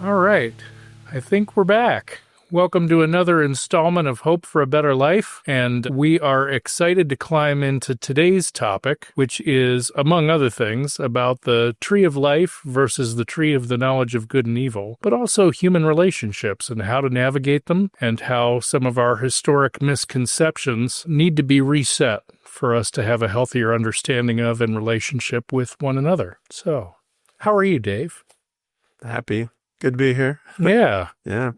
All right. I think we're back. Welcome to another installment of Hope for a Better Life, and we are excited to climb into today's topic, which is, among other things, about the tree of life versus the tree of the knowledge of good and evil, but also human relationships and how to navigate them, and how some of our historic misconceptions need to be reset for us to have a healthier understanding of and relationship with one another. So, how are you, Dave? Happy. Good to be here. Yeah. Yeah.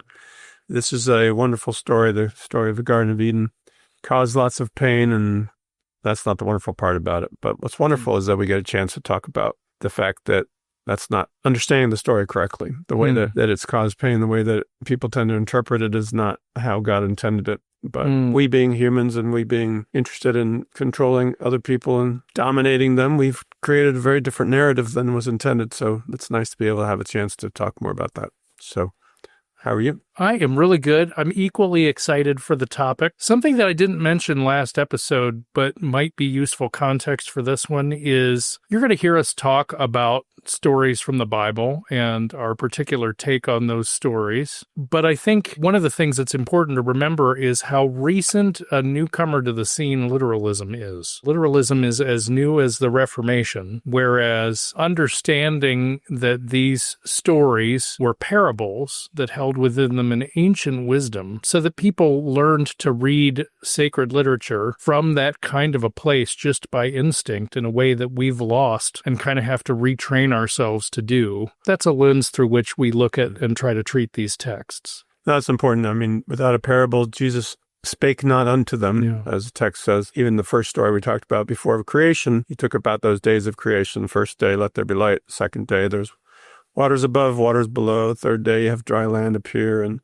This is a wonderful story, the story of the Garden of Eden. Caused lots of pain, and that's not the wonderful part about it. But what's wonderful is that we get a chance to talk about the fact that that's not understanding the story correctly. The way that it's caused pain, the way that people tend to interpret it is not how God intended it. But we being humans and we being interested in controlling other people and dominating them, we've created a very different narrative than was intended. So it's nice to be able to have a chance to talk more about that. So how are you? I am really good. I'm equally excited for the topic. Something that I didn't mention last episode, but might be useful context for this one is you're going to hear us talk about stories from the Bible and our particular take on those stories. But I think one of the things that's important to remember is how recent a newcomer to the scene literalism is. Literalism is as new as the Reformation, whereas understanding that these stories were parables that held within them an ancient wisdom so that people learned to read sacred literature from that kind of a place just by instinct in a way that we've lost and kind of have to retrain ourselves to do. That's a lens through which we look at and try to treat these texts. That's important. I mean, without a parable, Jesus spake not unto them, as the text says. Even the first story we talked about before creation, he took about those days of creation. First day, let there be light. Second day, there's waters above, waters below. Third day, you have dry land appear and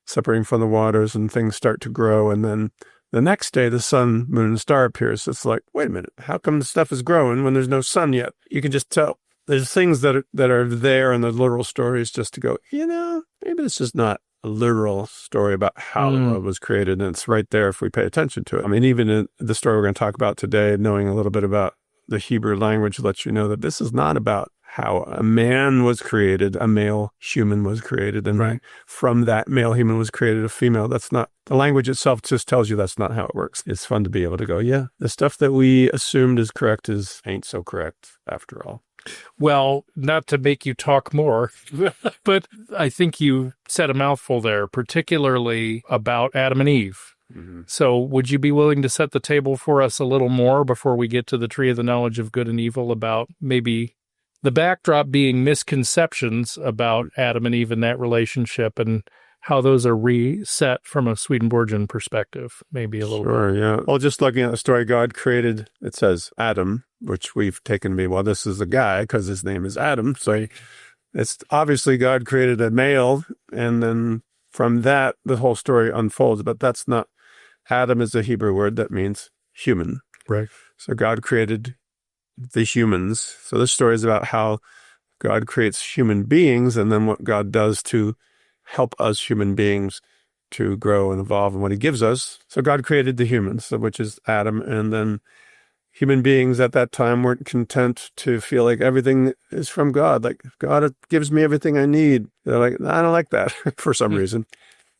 separating from the waters, and things start to grow. And then the next day, the sun, moon, and star appears. It's like, wait a minute, how come the stuff is growing when there's no sun yet? You can just tell. There's things that are there in the literal stories just to go, maybe this is not a literal story about how the world was created, and it's right there if we pay attention to it. I mean, even in the story we're going to talk about today, knowing a little bit about the Hebrew language lets you know that this is not about how a man was created, a male human was created, and from that male human was created a female. That's not, the language itself just tells you that's not how it works. It's fun to be able to go, yeah, the stuff that we assumed is correct ain't so correct after all. Well, not to make you talk more, but I think you said a mouthful there, particularly about Adam and Eve. Mm-hmm. So would you be willing to set the table for us a little more before we get to the tree of the knowledge of good and evil, about maybe the backdrop being misconceptions about Adam and Eve and that relationship and how those are reset from a Swedenborgian perspective, maybe a little bit. Sure, yeah. Well, just looking at the story, God created, it says Adam, which we've taken to be, well, this is a guy because his name is Adam. So it's obviously God created a male, and then from that, the whole story unfolds. But that's not, Adam is a Hebrew word that means human. Right. So God created the humans. So this story is about how God creates human beings and then what God does to help us human beings to grow and evolve and what he gives us. So God created the humans, which is Adam, and then human beings at that time weren't content to feel like everything is from God. Like, God gives me everything I need. They're like, I don't like that for some reason.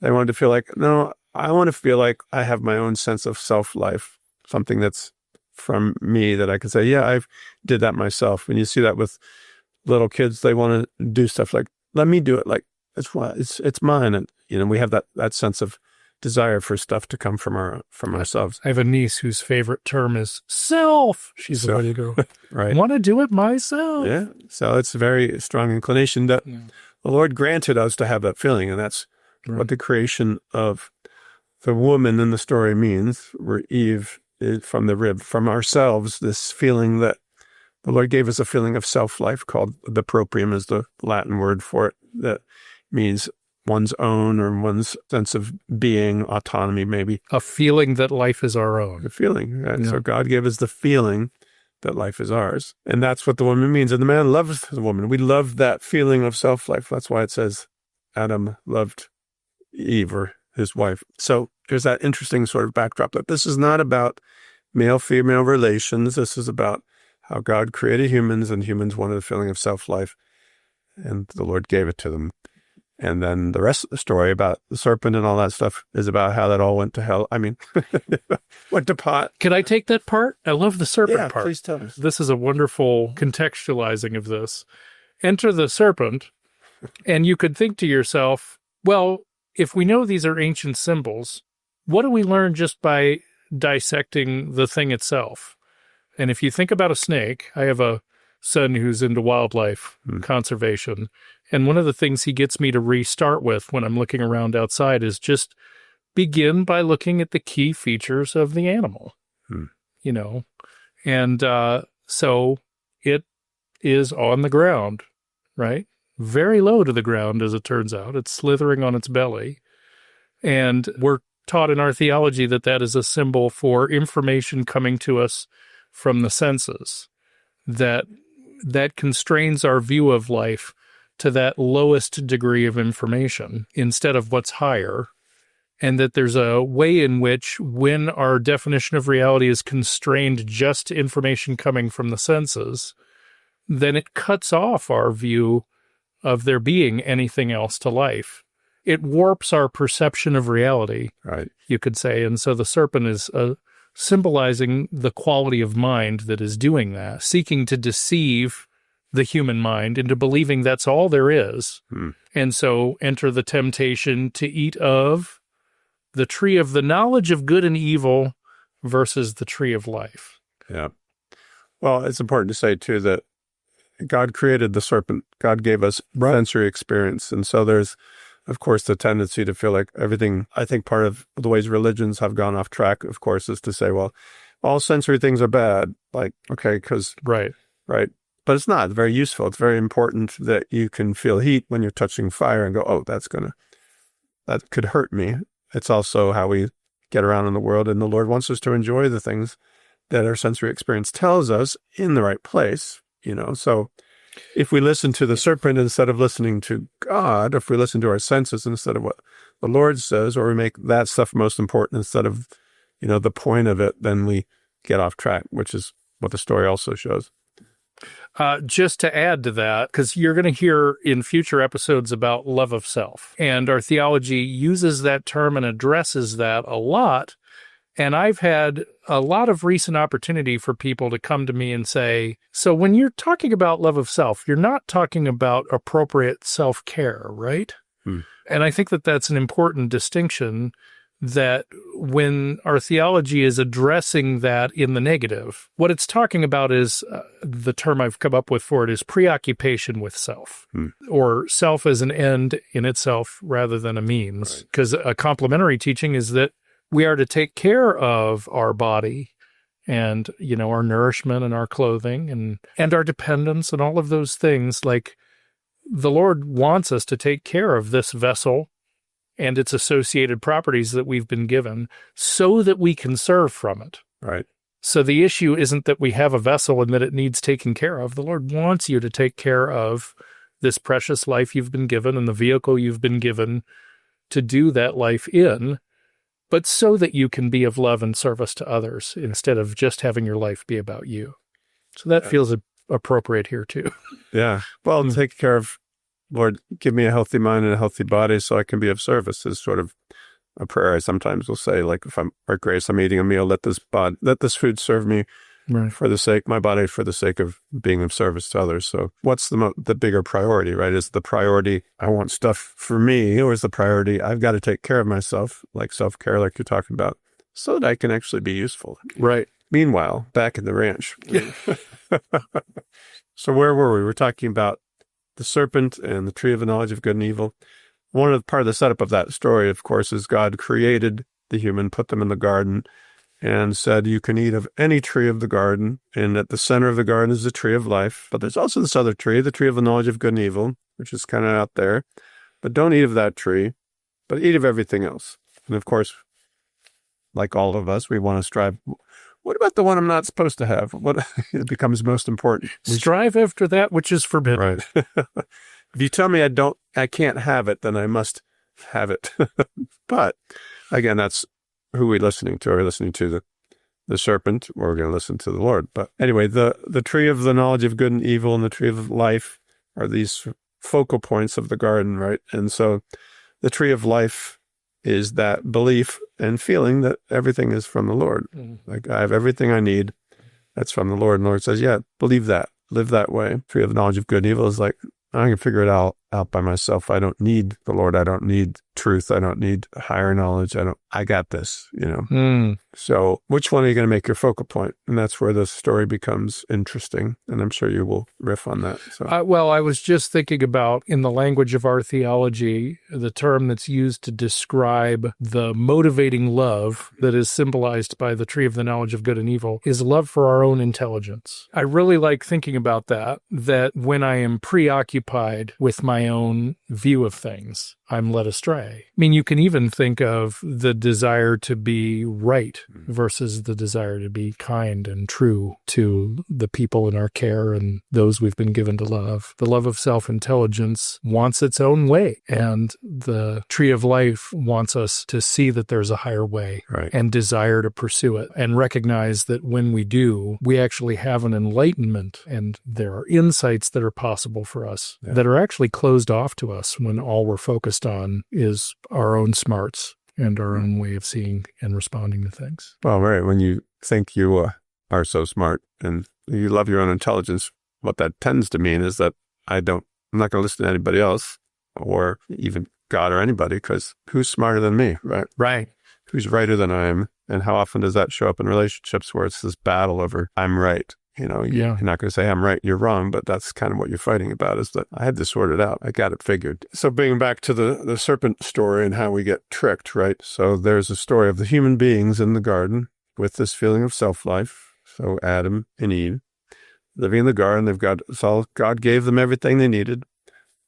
They wanted to feel like, no, I want to feel like I have my own sense of self-life, something that's from me that I can say, yeah, I did that myself. And you see that with little kids, they want to do stuff like, let me do it. Like, it's mine. And, we have that sense of desire for stuff to come from ourselves. I have a niece whose favorite term is self. She's ready to go, right. I want to do it myself. Yeah. So it's a very strong inclination that the Lord granted us to have that feeling. And that's what the creation of the woman in the story means, where Eve is from the rib, from ourselves, this feeling that the Lord gave us a feeling of self-life called the proprium is the Latin word for it. That means one's own or one's sense of being, autonomy maybe. A feeling that life is our own. A feeling, right? Yeah. So God gave us the feeling that life is ours. And that's what the woman means. And the man loves the woman. We love that feeling of self-life. That's why it says Adam loved Eve, or his wife. So there's that interesting sort of backdrop that this is not about male-female relations. This is about how God created humans, and humans wanted a feeling of self-life, and the Lord gave it to them. And then the rest of the story about the serpent and all that stuff is about how that all went to hell. I mean, went to pot. Can I take that part? I love the serpent part. Please tell us. This is a wonderful contextualizing of this. Enter the serpent, and you could think to yourself, well, if we know these are ancient symbols, what do we learn just by dissecting the thing itself? And if you think about a snake, I have a son who's into wildlife conservation, and one of the things he gets me to restart with when I'm looking around outside is just begin by looking at the key features of the animal, you know. And so it is on the ground, right? Very low to the ground, as it turns out. It's slithering on its belly. And we're taught in our theology that that is a symbol for information coming to us from the senses, that constrains our view of life to that lowest degree of information instead of what's higher, and that there's a way in which when our definition of reality is constrained just to information coming from the senses, then it cuts off our view of there being anything else to life. It warps our perception of reality, right? You could say. And so the serpent is symbolizing the quality of mind that is doing that, seeking to deceive the human mind into believing that's all there is. And so enter the temptation to eat of the tree of the knowledge of good and evil versus the tree of life. Yeah. Well, it's important to say, too, that God created the serpent. God gave us sensory experience. And so there's, of course, the tendency to feel like everything, I think part of the ways religions have gone off track, of course, is to say, well, all sensory things are bad. Like, okay, because... Right. But it's not. It's very useful. It's very important that you can feel heat when you're touching fire and go, oh, that could hurt me. It's also how we get around in the world. And the Lord wants us to enjoy the things that our sensory experience tells us in the right place, you know. So if we listen to the serpent instead of listening to God, if we listen to our senses instead of what the Lord says, or we make that stuff most important instead of, you know, the point of it, then we get off track, which is what the story also shows. Just to add to that, because you're going to hear in future episodes about love of self, and our theology uses that term and addresses that a lot. And I've had a lot of recent opportunity for people to come to me and say, so when you're talking about love of self, you're not talking about appropriate self-care, right? And I think that that's an important distinction, that when our theology is addressing that in the negative, what it's talking about is, the term I've come up with for it is preoccupation with self, or self as an end in itself rather than a means. Because a complementary teaching is that we are to take care of our body and, you know, our nourishment and our clothing and our dependence and all of those things. Like, the Lord wants us to take care of this vessel and its associated properties that we've been given so that we can serve from it. Right. So the issue isn't that we have a vessel and that it needs taken care of. The Lord wants you to take care of this precious life you've been given and the vehicle you've been given to do that life in, but so that you can be of love and service to others instead of just having your life be about you. So that feels appropriate here too. Yeah. Well, take care of, Lord, give me a healthy mind and a healthy body so I can be of service is sort of a prayer I sometimes will say, like if I'm, or Grace, I'm eating a meal, let this food serve me for the sake, my body for the sake of being of service to others. So what's the bigger priority, right? Is the priority, I want stuff for me, or is the priority, I've got to take care of myself, like self-care, like you're talking about, so that I can actually be useful. Right. Meanwhile, back in the ranch. So where were we? We're talking about the serpent and the tree of the knowledge of good and evil. Part of the setup of that story, of course, is God created the human, put them in the garden, and said, you can eat of any tree of the garden. And at the center of the garden is the tree of life. But there's also this other tree, the tree of the knowledge of good and evil, which is kind of out there. But don't eat of that tree, but eat of everything else. And of course, like all of us, we want to strive. What about the one I'm not supposed to have? What it becomes most important. Strive after that which is forbidden. Right. If you tell me I can't have it, then I must have it. But again, that's who we're listening to. Are we listening to the serpent, or we're going to listen to the Lord? But anyway, the tree of the knowledge of good and evil and the tree of life are these focal points of the garden, right? And so the tree of life is that belief and feeling that everything is from the Lord. Like, I have everything I need. That's from the Lord. And the Lord says, yeah, believe that. Live that way. Tree of the knowledge of good and evil is like, I can figure it out by myself. I don't need the Lord. I don't need truth. I don't need higher knowledge. I got this, So which one are you going to make your focal point? And that's where the story becomes interesting. And I'm sure you will riff on that. So. Well, I was just thinking about, in the language of our theology, the term that's used to describe the motivating love that is symbolized by the tree of the knowledge of good and evil is love for our own intelligence. I really like thinking about that when I am preoccupied with my own view of things, I'm led astray. I mean, you can even think of the desire to be right versus the desire to be kind and true to the people in our care and those we've been given to love. The love of self-intelligence wants its own way, and the tree of life wants us to see that there's a higher way, right, and desire to pursue it, and recognize that when we do, we actually have an enlightenment, and there are insights that are possible for us that are actually closed off to us when all we're focused on is our own smarts and our own way of seeing and responding to things. Well, right. When you think you are so smart and you love your own intelligence, what that tends to mean is that I'm not going to listen to anybody else or even God or anybody, because who's smarter than me, right? Right. Who's righter than I am? And how often does that show up in relationships where it's this battle over I'm right? You're not going to say I'm right, you're wrong, but that's kind of what you're fighting about, is that I had this sorted out. I got it figured. So bringing back to the serpent story and how we get tricked, right? So there's a story of the human beings in the garden with this feeling of self-life. So Adam and Eve living in the garden, God gave them everything they needed.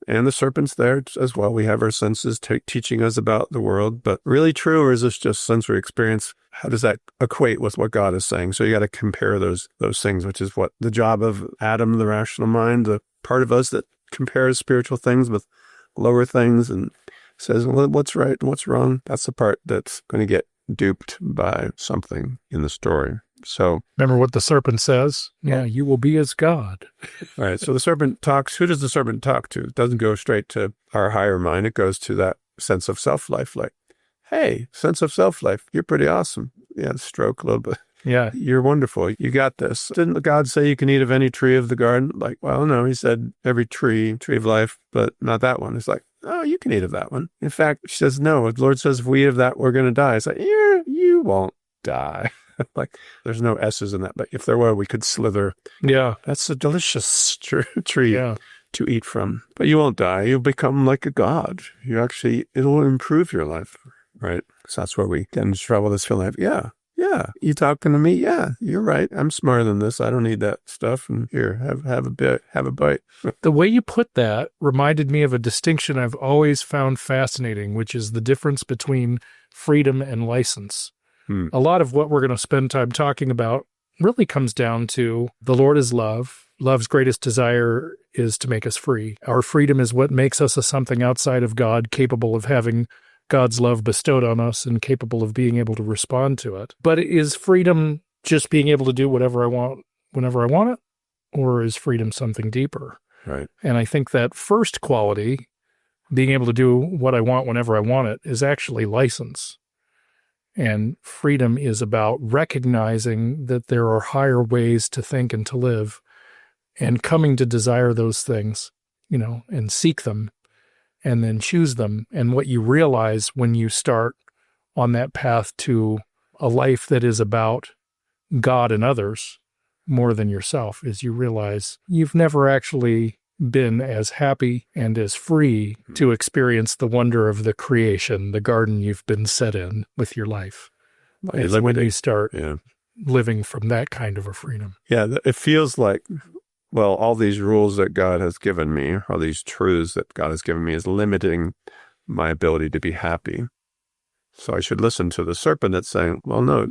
And the serpent's there as well. We have our senses teaching us about the world, but really true, or is this just sensory experience? How does that equate with what God is saying? So you got to compare those things, which is what the job of Adam, the rational mind, the part of us that compares spiritual things with lower things and says, well, what's right and what's wrong? That's the part that's going to get duped by something in the story. So remember what the serpent says? Yeah, you will be as God. All right. So the serpent talks. Who does the serpent talk to? It doesn't go straight to our higher mind. It goes to that sense of self-life. Like, hey, sense of self-life. You're pretty awesome. Yeah, stroke a little bit. Yeah. You're wonderful. You got this. Didn't God say you can eat of any tree of the garden? Like, well, no, he said every tree of life, but not that one. It's like, oh, you can eat of that one. In fact, she says, no, the Lord says if we eat of that, we're going to die. It's like, you won't die. Like, there's no S's in that, but if there were, we could slither. Yeah. That's a delicious tree to eat from. But you won't die. You'll become like a god. It'll improve your life, right? So that's where we get into trouble, this feeling of, yeah, you talking to me? Yeah, you're right. I'm smarter than this. I don't need that stuff. And here, have a bite. The way you put that reminded me of a distinction I've always found fascinating, which is the difference between freedom and license. A lot of what we're going to spend time talking about really comes down to the Lord is love. Love's greatest desire is to make us free. Our freedom is what makes us a something outside of God, capable of having God's love bestowed on us and capable of being able to respond to it. But is freedom just being able to do whatever I want whenever I want it? Or is freedom something deeper? Right. And I think that first quality, being able to do what I want whenever I want it, is actually license. And freedom is about recognizing that there are higher ways to think and to live, and coming to desire those things, and seek them, and then choose them. And what you realize when you start on that path to a life that is about God and others more than yourself is you realize you've never actually been as happy and as free to experience the wonder of the creation, the garden you've been set in with your life. It's when you start living from that kind of a freedom. Yeah, it feels like, well, all these rules that God has given me, all these truths that God has given me is limiting my ability to be happy. So I should listen to the serpent that's saying, well, no,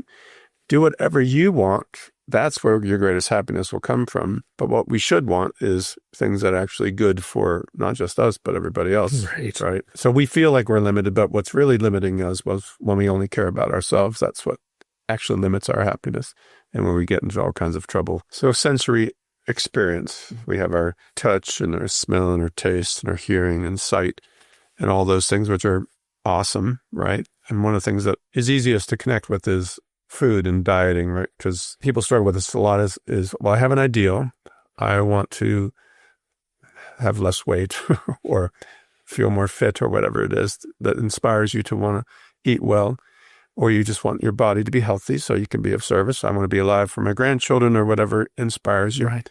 do whatever you want. That's where your greatest happiness will come from. But what we should want is things that are actually good for not just us, but everybody else. Right. So we feel like we're limited, but what's really limiting us was when we only care about ourselves. That's what actually limits our happiness and when we get into all kinds of trouble. So sensory experience. We have our touch and our smell and our taste and our hearing and sight and all those things, which are awesome, right? And one of the things that is easiest to connect with is food and dieting, right? Because people struggle with this a lot is, well, I have an ideal. I want to have less weight or feel more fit or whatever it is that inspires you to want to eat well, or you just want your body to be healthy so you can be of service. I want to be alive for my grandchildren or whatever inspires you. Right.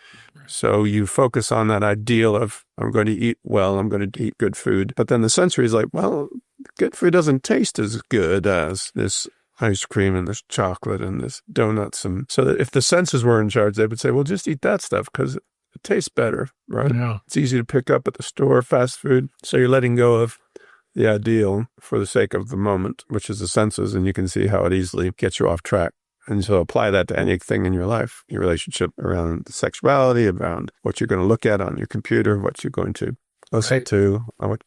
So you focus on that ideal of, I'm going to eat well, I'm going to eat good food. But then the sensory is like, well, good food doesn't taste as good as this ice cream and this chocolate and this donuts. And so that if the senses were in charge, they would say, well, just eat that stuff because it tastes better, right? Yeah. It's easy to pick up at the store, fast food. So you're letting go of the ideal for the sake of the moment, which is the senses, and you can see how it easily gets you off track. And so apply that to anything in your life, your relationship around sexuality, around what you're going to look at on your computer, what you're going to listen to,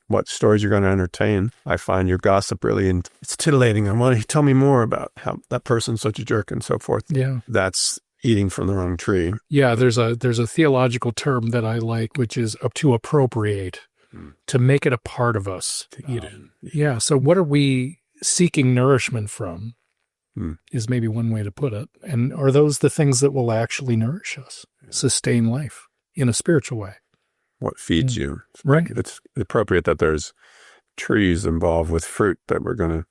what stories you're going to entertain. I find your gossip really, it's titillating. I want to tell me more about how that person's such a jerk and so forth. Yeah. That's eating from the wrong tree. Yeah, there's a theological term that I like, which is to appropriate, to make it a part of us, to eat it. Yeah, so what are we seeking nourishment from is maybe one way to put it. And are those the things that will actually nourish us, sustain life in a spiritual way? What feeds you. Right. It's appropriate that there's trees involved with fruit that we're going to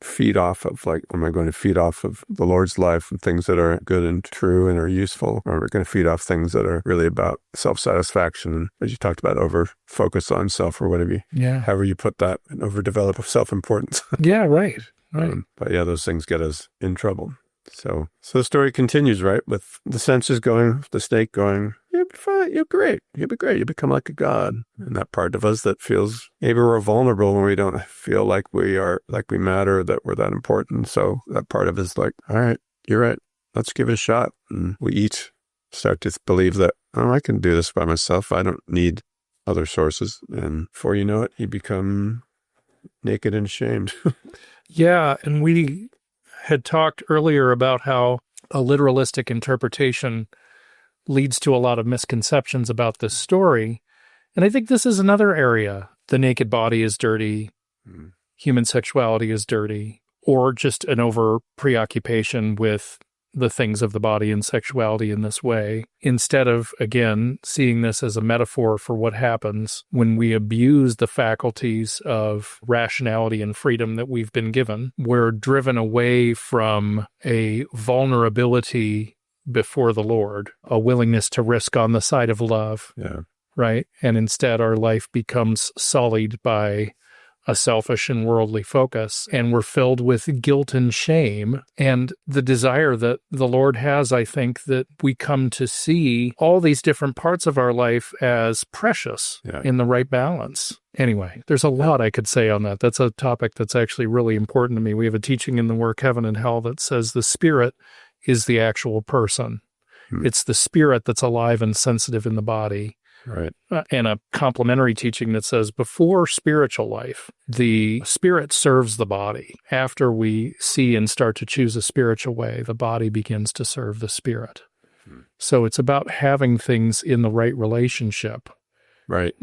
feed off of. Like, am I going to feed off of the Lord's life and things that are good and true and are useful? Or are we going to feed off things that are really about self-satisfaction? And as you talked about, over focus on self or whatever however you put that, and overdevelop self-importance. Yeah, right. Right. But yeah, those things get us in trouble. So the story continues, right? With the senses going, the snake going, you'll be fine, you're great, you'll be great, you become like a god. And that part of us that feels maybe we're vulnerable when we don't feel like we are, like we matter, that we're that important. So that part of us is like, all right, you're right, let's give it a shot. And we start to believe that, oh, I can do this by myself. I don't need other sources. And before you know it, you become naked and ashamed. Yeah, and we had talked earlier about how a literalistic interpretation leads to a lot of misconceptions about this story. And I think this is another area. The naked body is dirty, human sexuality is dirty, or just an over preoccupation with the things of the body and sexuality in this way, instead of, again, seeing this as a metaphor for what happens when we abuse the faculties of rationality and freedom that we've been given. We're driven away from a vulnerability before the Lord, a willingness to risk on the side of love, right? And instead our life becomes sullied by a selfish and worldly focus, and we're filled with guilt and shame, and the desire that the Lord has, I think, that we come to see all these different parts of our life as precious in the right balance. Anyway, there's a lot I could say on that. That's a topic that's actually really important to me. We have a teaching in the work Heaven and Hell that says the spirit is the actual person. It's the spirit that's alive and sensitive in the body. Right. And a complementary teaching that says before spiritual life, the spirit serves the body. After we see and start to choose a spiritual way, the body begins to serve the spirit. So it's about having things in the right relationship. Right.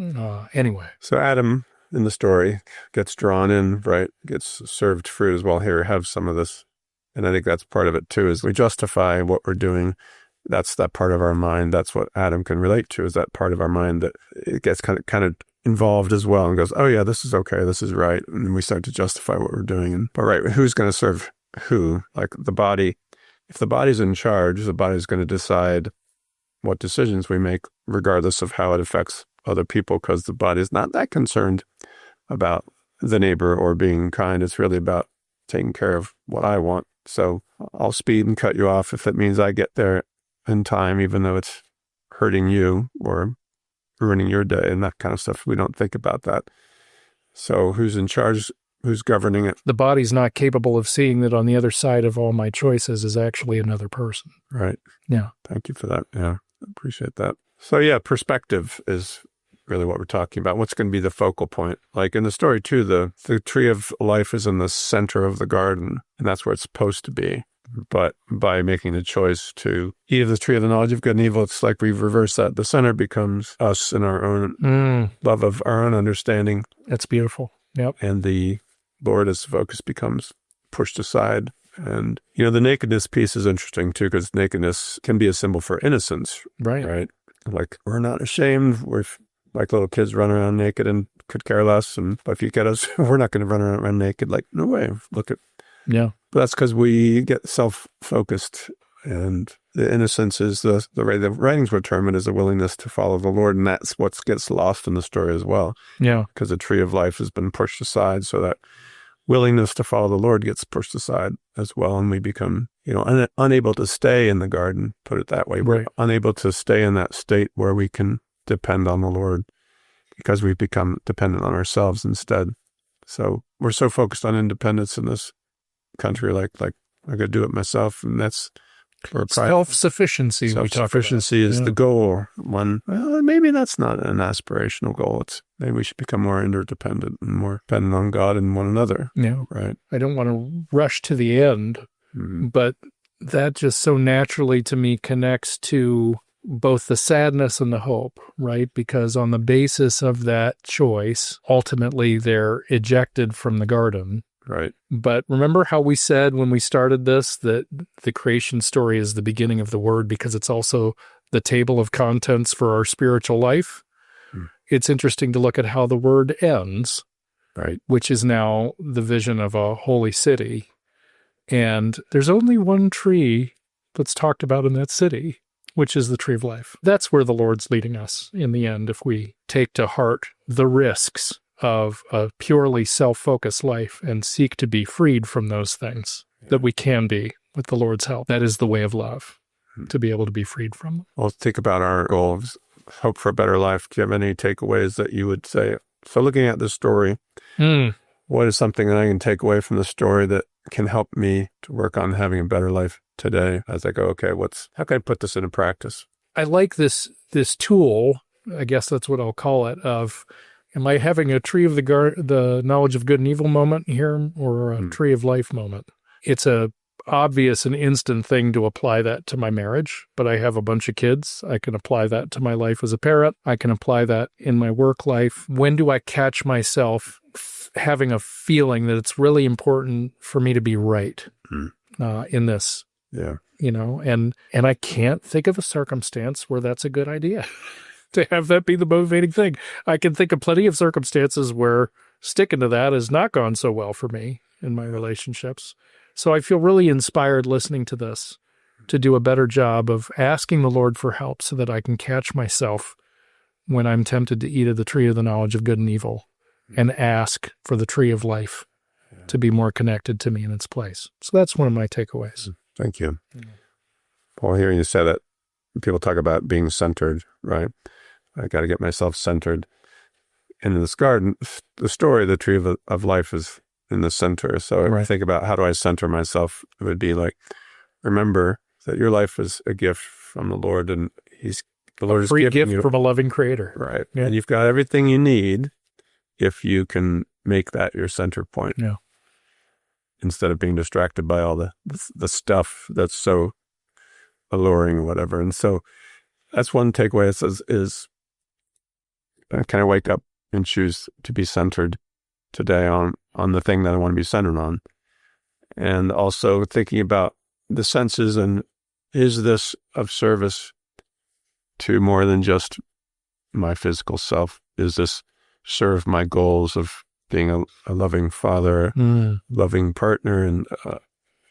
Anyway. So Adam in the story gets drawn in, right? Gets served fruit as well. Here, have some of this. And I think that's part of it too, is we justify what we're doing. That's that part of our mind. That's what Adam can relate to, is that part of our mind that it gets kind of involved as well and goes, oh yeah, this is okay, this is right. And we start to justify what we're doing. But right, who's going to serve who? Like the body, if the body's in charge, the body's going to decide what decisions we make, regardless of how it affects other people, because the body's not that concerned about the neighbor or being kind. It's really about taking care of what I want. So I'll speed and cut you off if it means I get there in time, even though it's hurting you or ruining your day and that kind of stuff. We don't think about that. So who's in charge? Who's governing it? The body's not capable of seeing that on the other side of all my choices is actually another person. Right. Yeah. Thank you for that. Yeah. I appreciate that. So yeah, perspective is really what we're talking about. What's going to be the focal point? Like in the story too, the tree of life is in the center of the garden, and that's where it's supposed to be. But by making the choice to eat of the tree of the knowledge of good and evil, it's like we've reversed that. The center becomes us and our own love of our own understanding. That's beautiful. Yep. And the Lord as the focus becomes pushed aside. And, the nakedness piece is interesting too, because nakedness can be a symbol for innocence. Right. Like, we're not ashamed. We're like little kids run around naked and could care less. And if you get us, we're not going to run around naked. Like, no way. Look at. Yeah. But that's because we get self-focused, and the innocence is the way the writings would term it, is a willingness to follow the Lord. And that's what gets lost in the story as well. Yeah. Because the tree of life has been pushed aside, so that willingness to follow the Lord gets pushed aside as well. And we become, unable to stay in the garden, put it that way. We're unable to stay in that state where we can depend on the Lord, because we've become dependent on ourselves instead. So we're so focused on independence in this country, like I could do it myself, and that's self-sufficiency. Self-sufficiency is the goal. Maybe that's not an aspirational goal. It's maybe we should become more interdependent and more dependent on God and one another. Yeah, right. I don't want to rush to the end, but that just so naturally to me connects to both the sadness and the hope, right? Because on the basis of that choice, ultimately they're ejected from the garden. Right. But remember how we said when we started this that the creation story is the beginning of the Word, because it's also the table of contents for our spiritual life? It's interesting to look at how the Word ends, right? Which is now the vision of a holy city. And there's only one tree that's talked about in that city, which is the tree of life. That's where the Lord's leading us in the end, if we take to heart the risks of a purely self-focused life and seek to be freed from those things that we can be with the Lord's help. That is the way of love, to be able to be freed from them. Well, think about our goals, hope for a better life. Do you have any takeaways that you would say? So looking at this story, what is something that I can take away from the story that can help me to work on having a better life today as I go, okay, how can I put this into practice? I like this tool, I guess that's what I'll call it, of am I having a tree of the knowledge of good and evil moment here, or a tree of life moment? It's a obvious and instant thing to apply that to my marriage, but I have a bunch of kids. I can apply that to my life as a parent. I can apply that in my work life. When do I catch myself having a feeling that it's really important for me to be right in this? Yeah. And I can't think of a circumstance where that's a good idea. To have that be the motivating thing. I can think of plenty of circumstances where sticking to that has not gone so well for me in my relationships. So I feel really inspired listening to this to do a better job of asking the Lord for help so that I can catch myself when I'm tempted to eat of the tree of the knowledge of good and evil, and ask for the tree of life to be more connected to me in its place. So that's one of my takeaways. Thank you. Paul, hearing you say that, people talk about being centered, right? I got to get myself centered. And in this garden, the story of the tree of life is in the center. So if I think about how do I center myself, it would be like, remember that your life is a gift from the Lord, and the Lord is giving you a free gift from a loving Creator. Right. Yeah. And you've got everything you need if you can make that your center point. Yeah. Instead of being distracted by all the stuff that's so alluring or whatever. And so that's one takeaway. It says is can I wake up and choose to be centered today on the thing that I want to be centered on? And also thinking about the senses, and is this of service to more than just my physical self? Is this serve my goals of being a loving father, loving partner, and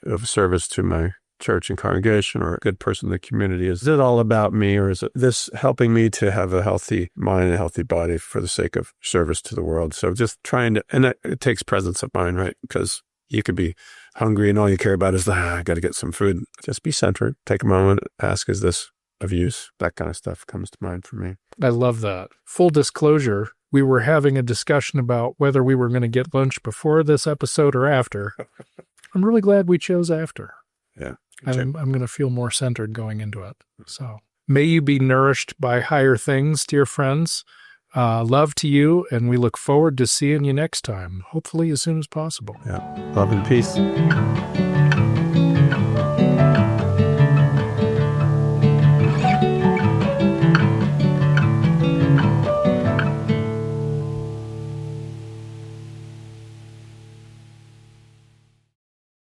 of service to my church and congregation, or a good person in the community? Is it all about me, or is it this helping me to have a healthy mind and a healthy body for the sake of service to the world? So just trying to, and it takes presence of mind, right? Because you could be hungry and all you care about is, I got to get some food. Just be centered. Take a moment, ask, is this of use? That kind of stuff comes to mind for me. I love that. Full disclosure, we were having a discussion about whether we were going to get lunch before this episode or after. I'm really glad we chose after. Yeah. I'm going to feel more centered going into it. So may you be nourished by higher things, dear friends. Love to you, and we look forward to seeing you next time, hopefully as soon as possible. Yeah. Love and peace.